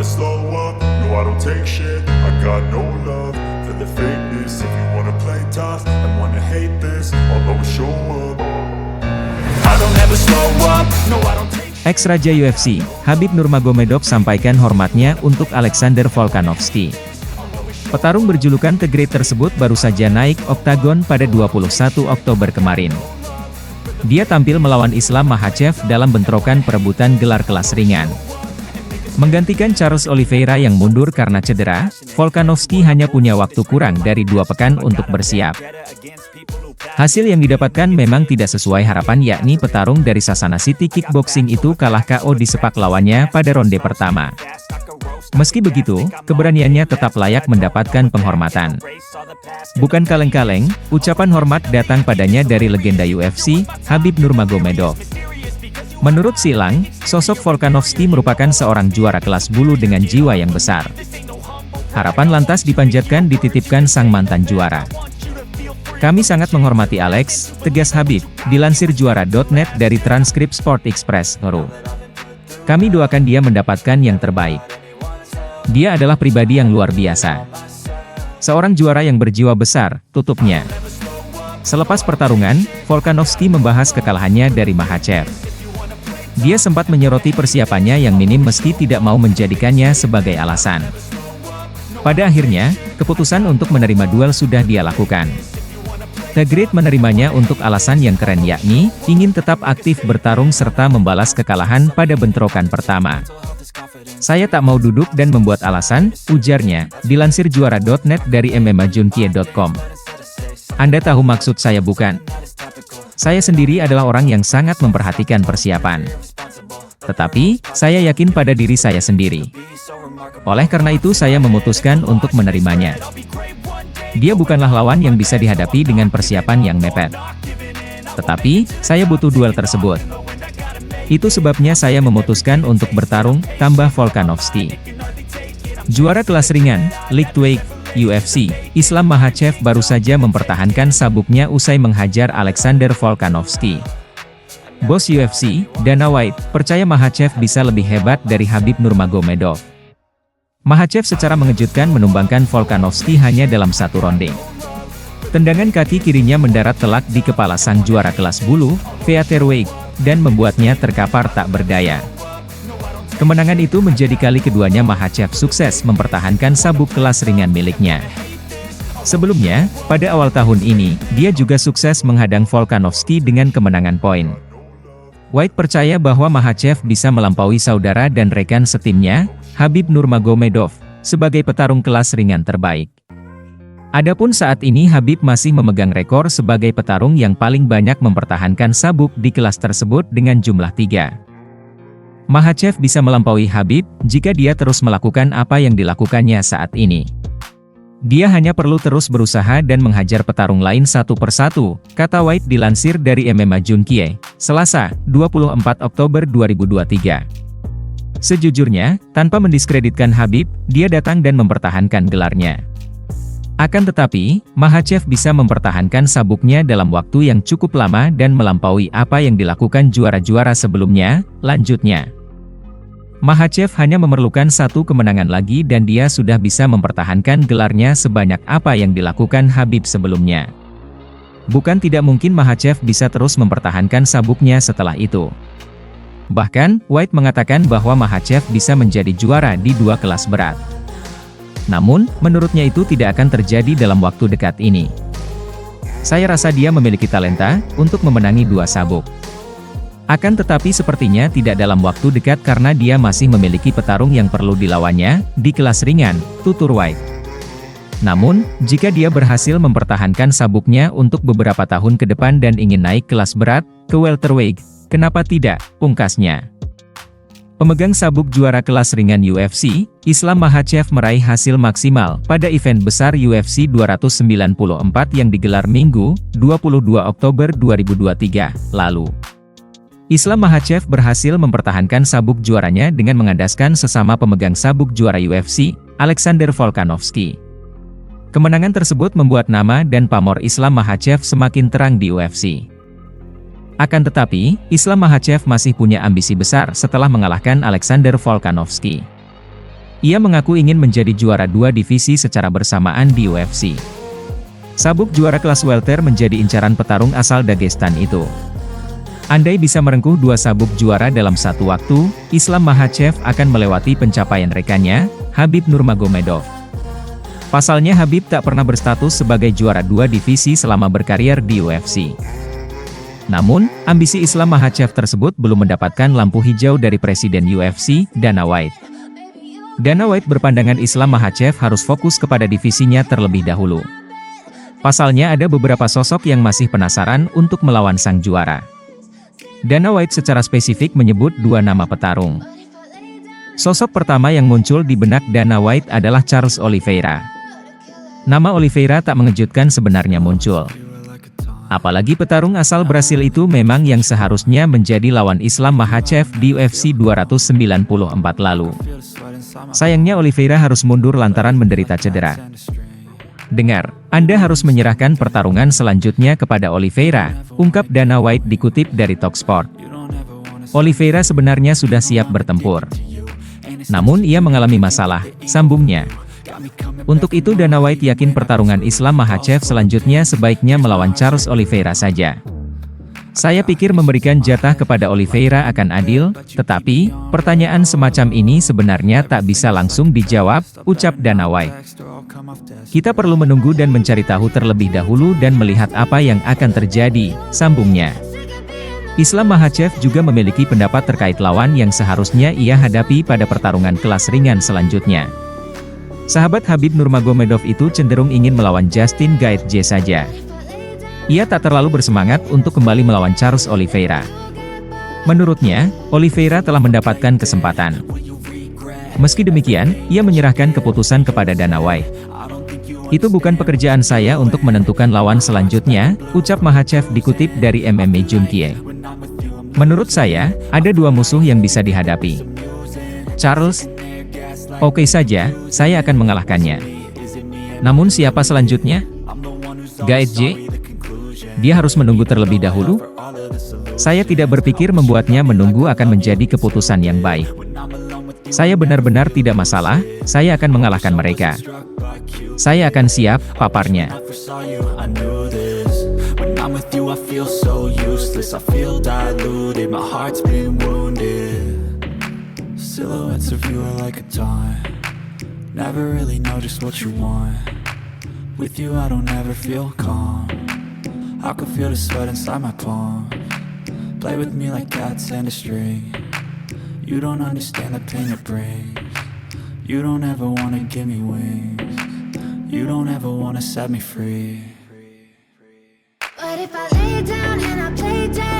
slow up, no I don't take shit. I got no love for the fakeness. If you wanna play tough and wanna hate this, I'll always show up. I don't ever slow up, no I don't take shit. Ex-Raja UFC, Khabib Nurmagomedov sampaikan hormatnya untuk Alexander Volkanovski. Petarung berjulukan The Great tersebut baru saja naik oktagon pada 21 Oktober kemarin. Dia tampil melawan Islam Makhachev dalam bentrokan perebutan gelar kelas ringan. Menggantikan Charles Oliveira yang mundur karena cedera, Volkanovski hanya punya waktu kurang dari 2 pekan untuk bersiap. Hasil yang didapatkan memang tidak sesuai harapan, yakni petarung dari Sasana City Kickboxing itu kalah KO di sepak lawannya pada ronde pertama. Meski begitu, keberaniannya tetap layak mendapatkan penghormatan. Bukan kaleng-kaleng, ucapan hormat datang padanya dari legenda UFC, Khabib Nurmagomedov. Menurut Silang, sosok Volkanovski merupakan seorang juara kelas bulu dengan jiwa yang besar. Harapan lantas dipanjatkan dititipkan sang mantan juara. Kami sangat menghormati Alex, tegas Khabib, dilansir juara.net dari transkrip Sport Express. Kami doakan dia mendapatkan yang terbaik. Dia adalah pribadi yang luar biasa. Seorang juara yang berjiwa besar, tutupnya. Selepas pertarungan, Volkanovski membahas kekalahannya dari Makhachev. Dia sempat menyoroti persiapannya yang minim meski tidak mau menjadikannya sebagai alasan. Pada akhirnya, keputusan untuk menerima duel sudah dia lakukan. The Great menerimanya untuk alasan yang keren, yakni ingin tetap aktif bertarung serta membalas kekalahan pada bentrokan pertama. Saya tak mau duduk dan membuat alasan, ujarnya, dilansir juara.net dari MMAJunkie.com. Anda tahu maksud saya bukan? Saya sendiri adalah orang yang sangat memperhatikan persiapan. Tetapi, saya yakin pada diri saya sendiri. Oleh karena itu saya memutuskan untuk menerimanya. Dia bukanlah lawan yang bisa dihadapi dengan persiapan yang mepet. Tetapi, saya butuh duel tersebut. Itu sebabnya saya memutuskan untuk bertarung, tambah Volkanovski. Juara kelas ringan, Lightweight, UFC, Islam Makhachev baru saja mempertahankan sabuknya usai menghajar Alexander Volkanovski. Bos UFC, Dana White, percaya Makhachev bisa lebih hebat dari Khabib Nurmagomedov. Makhachev secara mengejutkan menumbangkan Volkanovski hanya dalam 1 ronde. Tendangan kaki kirinya mendarat telak di kepala sang juara kelas bulu, featherweight, dan membuatnya terkapar tak berdaya. Kemenangan itu menjadi kali keduanya Makhachev sukses mempertahankan sabuk kelas ringan miliknya. Sebelumnya, pada awal tahun ini, dia juga sukses menghadang Volkanovski dengan kemenangan poin. White percaya bahwa Makhachev bisa melampaui saudara dan rekan setimnya, Khabib Nurmagomedov, sebagai petarung kelas ringan terbaik. Adapun saat ini Khabib masih memegang rekor sebagai petarung yang paling banyak mempertahankan sabuk di kelas tersebut dengan jumlah 3. Makhachev bisa melampaui Khabib jika dia terus melakukan apa yang dilakukannya saat ini. Dia hanya perlu terus berusaha dan menghajar petarung lain satu persatu, kata White dilansir dari MMA Junkie, Selasa, 24 Oktober 2023. Sejujurnya, tanpa mendiskreditkan Khabib, dia datang dan mempertahankan gelarnya. Akan tetapi, Makhachev bisa mempertahankan sabuknya dalam waktu yang cukup lama dan melampaui apa yang dilakukan juara-juara sebelumnya, lanjutnya. Makhachev hanya memerlukan 1 kemenangan lagi dan dia sudah bisa mempertahankan gelarnya sebanyak apa yang dilakukan Khabib sebelumnya. Bukan tidak mungkin Makhachev bisa terus mempertahankan sabuknya setelah itu. Bahkan, White mengatakan bahwa Makhachev bisa menjadi juara di 2 kelas berat. Namun, menurutnya itu tidak akan terjadi dalam waktu dekat ini. Saya rasa dia memiliki talenta untuk memenangi 2 sabuk. Akan tetapi sepertinya tidak dalam waktu dekat karena dia masih memiliki petarung yang perlu dilawannya, di kelas ringan, tutur White. Namun, jika dia berhasil mempertahankan sabuknya untuk beberapa tahun ke depan dan ingin naik kelas berat, ke welterweight, kenapa tidak, pungkasnya. Pemegang sabuk juara kelas ringan UFC, Islam Makhachev meraih hasil maksimal pada event besar UFC 294 yang digelar Minggu, 22 Oktober 2023, lalu. Islam Makhachev berhasil mempertahankan sabuk juaranya dengan mengandaskan sesama pemegang sabuk juara UFC, Alexander Volkanovski. Kemenangan tersebut membuat nama dan pamor Islam Makhachev semakin terang di UFC. Akan tetapi, Islam Makhachev masih punya ambisi besar setelah mengalahkan Alexander Volkanovski. Ia mengaku ingin menjadi juara 2 divisi secara bersamaan di UFC. Sabuk juara kelas welter menjadi incaran petarung asal Dagestan itu. Andai bisa merengkuh 2 sabuk juara dalam satu waktu, Islam Makhachev akan melewati pencapaian rekannya, Khabib Nurmagomedov. Pasalnya Khabib tak pernah berstatus sebagai juara 2 divisi selama berkarier di UFC. Namun, ambisi Islam Makhachev tersebut belum mendapatkan lampu hijau dari Presiden UFC, Dana White. Dana White berpandangan Islam Makhachev harus fokus kepada divisinya terlebih dahulu. Pasalnya ada beberapa sosok yang masih penasaran untuk melawan sang juara. Dana White secara spesifik menyebut 2 nama petarung. Sosok pertama yang muncul di benak Dana White adalah Charles Oliveira. Nama Oliveira tak mengejutkan sebenarnya muncul. Apalagi petarung asal Brasil itu memang yang seharusnya menjadi lawan Islam Makhachev di UFC 294 lalu. Sayangnya Oliveira harus mundur lantaran menderita cedera. Dengar, Anda harus menyerahkan pertarungan selanjutnya kepada Oliveira, ungkap Dana White dikutip dari Talksport. Oliveira sebenarnya sudah siap bertempur. Namun ia mengalami masalah, sambungnya. Untuk itu Dana White yakin pertarungan Islam Makhachev selanjutnya sebaiknya melawan Charles Oliveira saja. Saya pikir memberikan jatah kepada Oliveira akan adil, tetapi, pertanyaan semacam ini sebenarnya tak bisa langsung dijawab, ucap Dana White. Kita perlu menunggu dan mencari tahu terlebih dahulu dan melihat apa yang akan terjadi, sambungnya. Islam Makhachev juga memiliki pendapat terkait lawan yang seharusnya ia hadapi pada pertarungan kelas ringan selanjutnya. Sahabat Khabib Nurmagomedov itu cenderung ingin melawan Justin Gaethje saja. Ia tak terlalu bersemangat untuk kembali melawan Charles Oliveira. Menurutnya, Oliveira telah mendapatkan kesempatan. Meski demikian, ia menyerahkan keputusan kepada Dana White. Itu bukan pekerjaan saya untuk menentukan lawan selanjutnya, ucap Makhachev dikutip dari MMA Junkie. Menurut saya, ada 2 musuh yang bisa dihadapi. Charles, oke saja, saya akan mengalahkannya. Namun siapa selanjutnya? Gaethje? Dia harus menunggu terlebih dahulu? Saya tidak berpikir membuatnya menunggu akan menjadi keputusan yang baik. Saya benar-benar tidak masalah, saya akan mengalahkan mereka. Saya akan siap, paparnya. I can feel the sweat inside my palm. Play with me like cats and a string. You don't understand the pain it brings. You don't ever wanna give me wings. You don't ever wanna set me free. But if I lay down and I play dead,